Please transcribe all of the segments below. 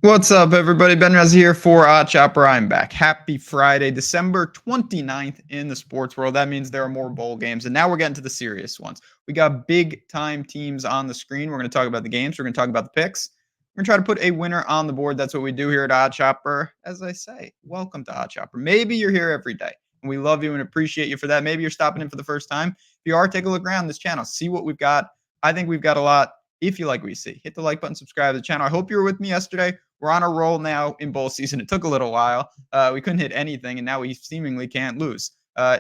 What's up, everybody? Ben Rez here for Chopper. I'm back. Happy Friday, December 29th in the sports world. That means there are more bowl games. And now we're getting to the serious ones. We got big time teams on the screen. We're going to talk about the games. We're going to talk about the picks. We're going to try to put a winner on the board. That's what we do here at Odd Chopper. As I say, welcome to Odd Chopper. Maybe you're here every day, and we love you and appreciate you for that. Maybe you're stopping in for the first time. If you are, take a look around this channel. See what we've got. I think we've got a lot. If you like what you see, hit the like button, subscribe to the channel. I hope you were with me yesterday. We're on a roll now in bowl season. It took a little while. We couldn't hit anything, and now we seemingly can't lose.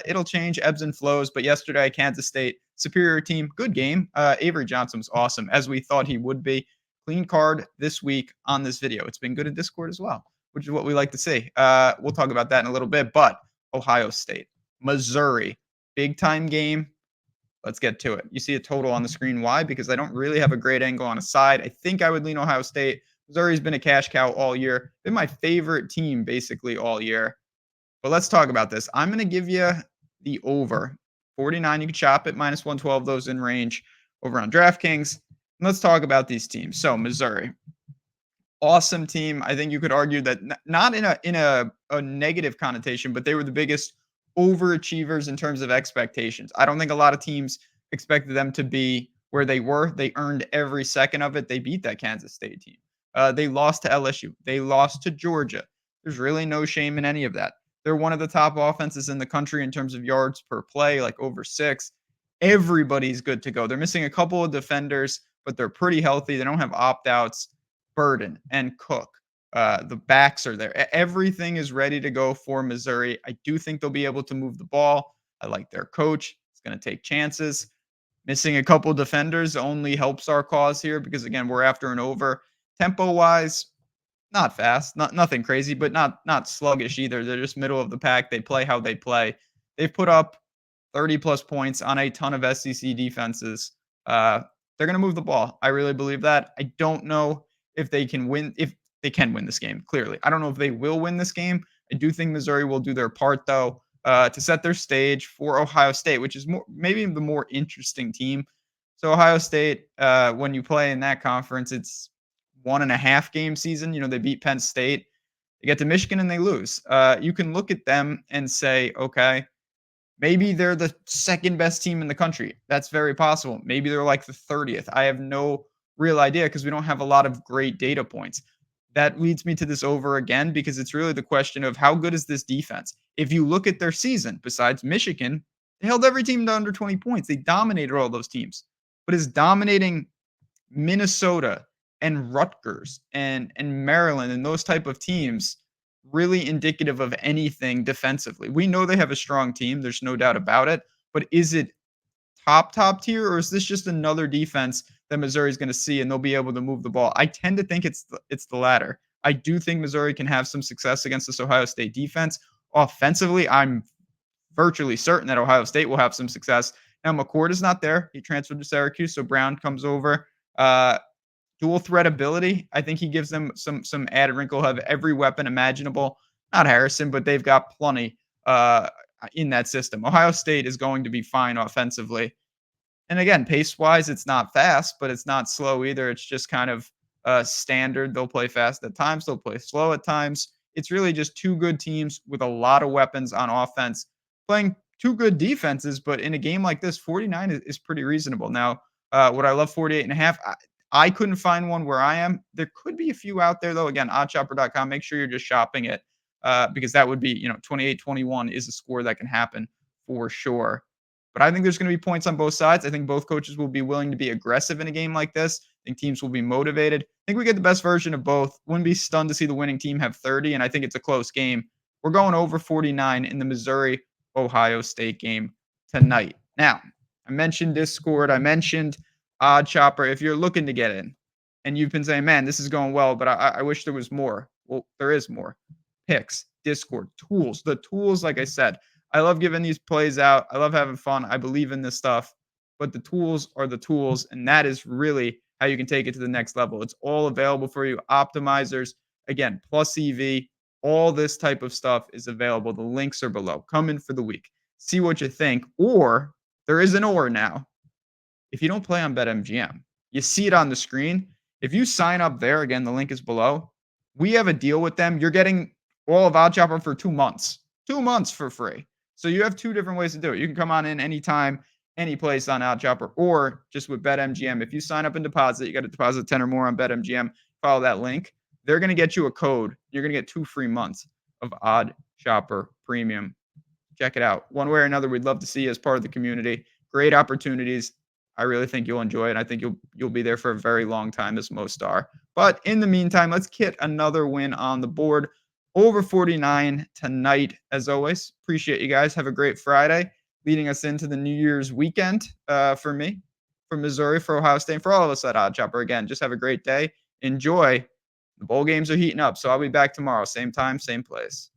It'll change, ebbs and flows. But yesterday, Kansas State, superior team, good game. Avery Johnson was awesome, as we thought he would be. Clean card this week on this video. It's been good in Discord as well, which is what we like to see. We'll talk about that in a little bit. But Ohio State, Missouri, big time game. Let's get to it. You see a total on the screen. Why? Because I don't really have a great angle on a side. I think I would lean Ohio State. Missouri's been a cash cow all year. Been my favorite team basically all year. But let's talk about this. I'm going to give you the over. 49, you can chop it. Minus 112, those in range over on DraftKings. And let's talk about these teams. So Missouri, awesome team. I think you could argue that not in a negative connotation, but they were the biggest overachievers in terms of expectations. I don't think a lot of teams expected them to be where they were. They earned every second of it. They beat that Kansas State team. They lost to LSU. They lost to Georgia. There's really no shame in any of that. They're one of the top offenses in the country in terms of yards per play, like over 6. Everybody's good to go. They're missing a couple of defenders, but they're pretty healthy. They don't have opt outs. Burden and Cook. The backs are there. Everything is ready to go for Missouri. I do think they'll be able to move the ball. I like their coach. He's going to take chances. Missing a couple defenders only helps our cause here because, again, we're after an over. Tempo-wise, not fast, nothing crazy, but not sluggish either. They're just middle of the pack. They play how they play. They've put up 30-plus points on a ton of SEC defenses. They're going to move the ball. I really believe that. I don't know if they can win this game, clearly. I don't know if they will win this game. I do think Missouri will do their part, though, to set their stage for Ohio State, which is maybe the more interesting team. So Ohio State, when you play in that conference, it's 1.5 game season. They beat Penn State. They get to Michigan and they lose. You can look at them and say, okay, maybe they're the second best team in the country. That's very possible. Maybe they're like the 30th. I have no real idea because we don't have a lot of great data points. That leads me to this over again because it's really the question of how good is this defense? If you look at their season, besides Michigan, they held every team to under 20 points. They dominated all those teams. But is dominating Minnesota and Rutgers and Maryland and those type of teams really indicative of anything defensively? We know they have a strong team. There's no doubt about it. But is it top tier, or is this just another defense that Missouri is going to see and they'll be able to move the ball? I tend to think it's the latter. I do think Missouri can have some success against this Ohio State defense. Offensively, I'm virtually certain that Ohio State will have some success. Now, McCord is not there. He transferred to Syracuse, so Brown comes over. Dual threat ability, I think he gives them some added wrinkle. Have every weapon imaginable. Not Harrison, but they've got plenty in that system. Ohio State is going to be fine offensively. And again, pace-wise, it's not fast, but it's not slow either. It's just kind of standard. They'll play fast at times. They'll play slow at times. It's really just two good teams with a lot of weapons on offense playing two good defenses. But in a game like this, 49 is pretty reasonable. Now, would I love 48.5? I couldn't find one where I am. There could be a few out there, though. Again, oddchopper.com. Make sure you're just shopping it because that would be, 28-21 is a score that can happen for sure. But I think there's going to be points on both sides. I think both coaches will be willing to be aggressive in a game like this. I think teams will be motivated. I think we get the best version of both. Wouldn't be stunned to see the winning team have 30, and I think it's a close game. We're going over 49 in the Missouri-Ohio State game tonight. Now, I mentioned Discord. I mentioned Odd Chopper. If you're looking to get in and you've been saying, man, this is going well, but I wish there was more. Well, there is more. Picks, Discord, tools. The tools, like I said, I love giving these plays out. I love having fun. I believe in this stuff. But the tools are the tools, and that is really how you can take it to the next level. It's all available for you. Optimizers, again, plus EV, all this type of stuff is available. The links are below. Come in for the week. See what you think. Or there is an or now. If you don't play on BetMGM, you see it on the screen. If you sign up there, again, the link is below. we have a deal with them. You're getting all of OddsShopper for 2 months. 2 months for free. So you have two different ways to do it. You can come on in anytime, any place on OddsShopper, or just with BetMGM. If you sign up and deposit, you got to deposit 10 or more on BetMGM. Follow that link. They're going to get you a code. You're going to get 2 free months of OddsShopper Premium. Check it out. One way or another, we'd love to see you as part of the community. Great opportunities. I really think you'll enjoy it. I think you'll be there for a very long time as most star. But in the meantime, let's get another win on the board. Over 49 tonight, as always. Appreciate you guys. Have a great Friday, leading us into the New Year's weekend for me, for Missouri, for Ohio State, for all of us at OddsShopper. Again, just have a great day. Enjoy. The bowl games are heating up, so I'll be back tomorrow. Same time, same place.